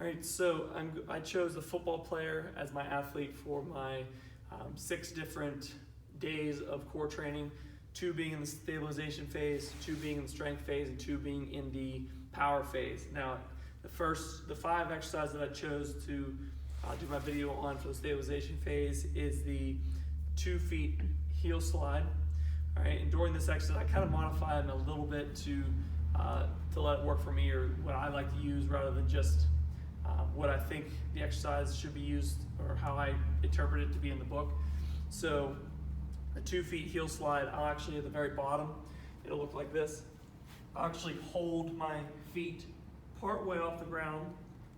All right, so I chose a football player as my athlete for my 6 different days of core training, 2 being in the stabilization phase, 2 being in the strength phase, and 2 being in the power phase. Now, the 5 exercises that I chose to do my video on for the stabilization phase is the 2 feet heel slide. All right, and during this exercise, I kind of modify them a little bit to let it work for me, or what I like to use, rather than just what I think the exercise should be used, or how I interpret it to be in the book. So a 2 feet heel slide, I'll actually, at the very bottom, it'll look like this. I'll actually hold my feet part way off the ground,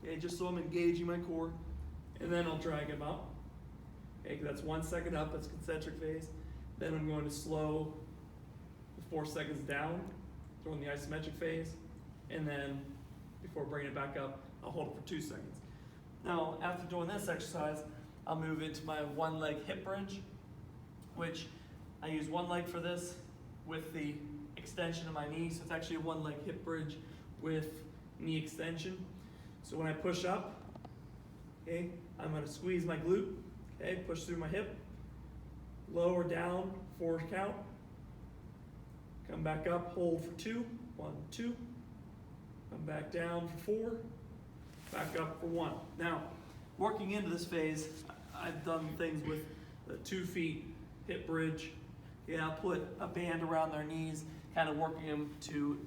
okay, just so I'm engaging my core, and then I'll drag them up. Okay, that's 1 second up, that's concentric phase. Then I'm going to slow the 4 seconds down during the isometric phase, and then before bringing it back up, I'll hold it for 2 seconds. Now, after doing this exercise, I'll move into my 1 leg hip bridge, which I use 1 leg for this with the extension of my knee. So it's actually a 1 leg hip bridge with knee extension. So when I push up, okay, I'm gonna squeeze my glute, okay, push through my hip, lower down, 4 count, come back up, hold for 2, 1, 2, come back down for 4, back up for 1. Now, working into this phase, I've done things with the 2 feet hip bridge. Yeah, I'll put a band around their knees, kind of working them to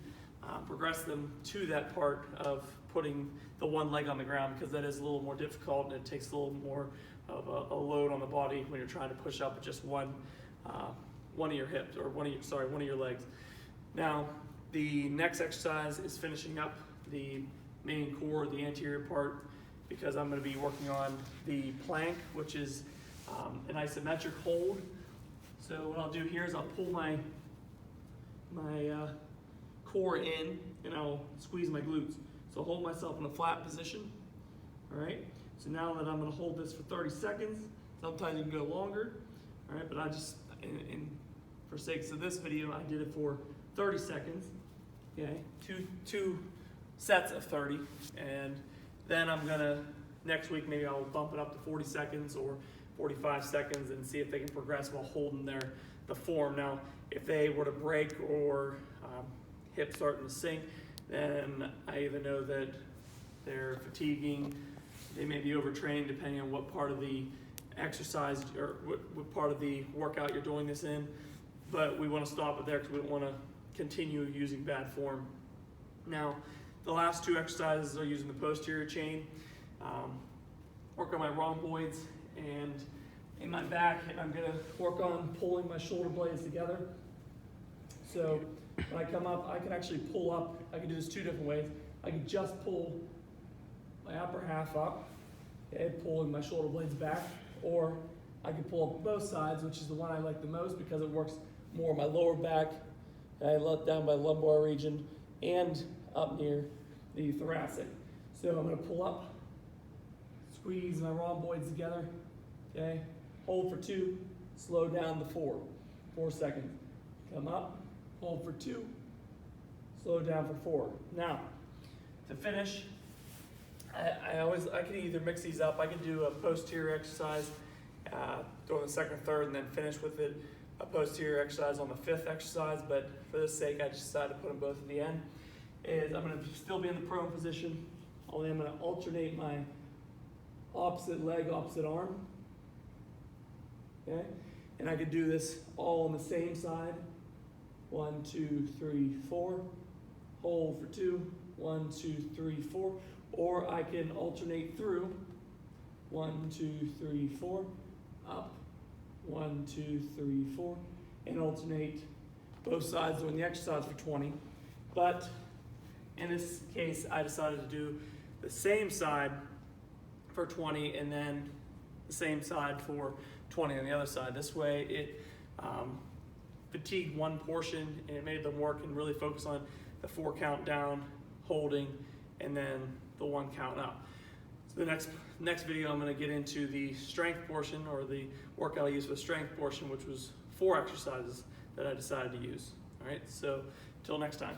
progress them to that part of putting the 1 leg on the ground, because that is a little more difficult and it takes a little more of a load on the body when you're trying to push up with just one of your hips, or one of your legs. Now, the next exercise is finishing up the main core, the anterior part, because I'm going to be working on the plank, which is an isometric hold. So what I'll do here is I'll pull my core in, and I'll squeeze my glutes. So I'll hold myself in a flat position. All right. So now that I'm going to hold this for 30 seconds, sometimes you can go longer. All right, but I just, for sakes of this video, I did it for 30 seconds. Okay, two sets of 30, and then I'm gonna, next week maybe I'll bump it up to 40 seconds or 45 seconds and see if they can progress while holding the form. Now, if they were to break or hips starting to sink, then I either know that they're fatiguing, they may be overtrained, depending on what part of the exercise or what part of the workout you're doing this in. But we want to stop it there because we don't want to continue using bad form. Now, the last 2 exercises are using the posterior chain. Work on my rhomboids, and in my back, I'm going to work on pulling my shoulder blades together. So when I come up, I can actually pull up. I can do this 2 different ways. I can just pull my upper half up, okay, pulling my shoulder blades back, or I can pull up both sides, which is the one I like the most because it works more on my lower back, okay, down by the lumbar region, and up near the thoracic. So I'm going to pull up, squeeze my rhomboids together, okay, hold for 2, slow down to 4 seconds. Come up, hold for 2, slow down for 4. Now, to finish, I can either mix these up. I can do a posterior exercise during the 2nd or 3rd, and then finish with a posterior exercise on the 5th exercise. But for this sake, I just decided to put them both at the end. I'm going to still be in the prone position, only I'm going to alternate my opposite leg, opposite arm. Okay, and I could do this all on the same side. 1, 2, 3, 4. Hold for 2. 1, 2, 3, 4. Or I can alternate through 1, 2, 3, 4, up, 1, 2, 3, 4, and alternate both sides doing the exercise for 20. But in this case, I decided to do the same side for 20 and then the same side for 20 on the other side. This way it fatigued one portion and it made them work and really focus on the 4 count down, holding, and then the 1 count up. So the next video I'm going to get into the strength portion, or the workout I used for the strength portion, which was 4 exercises that I decided to use. All right, so until next time.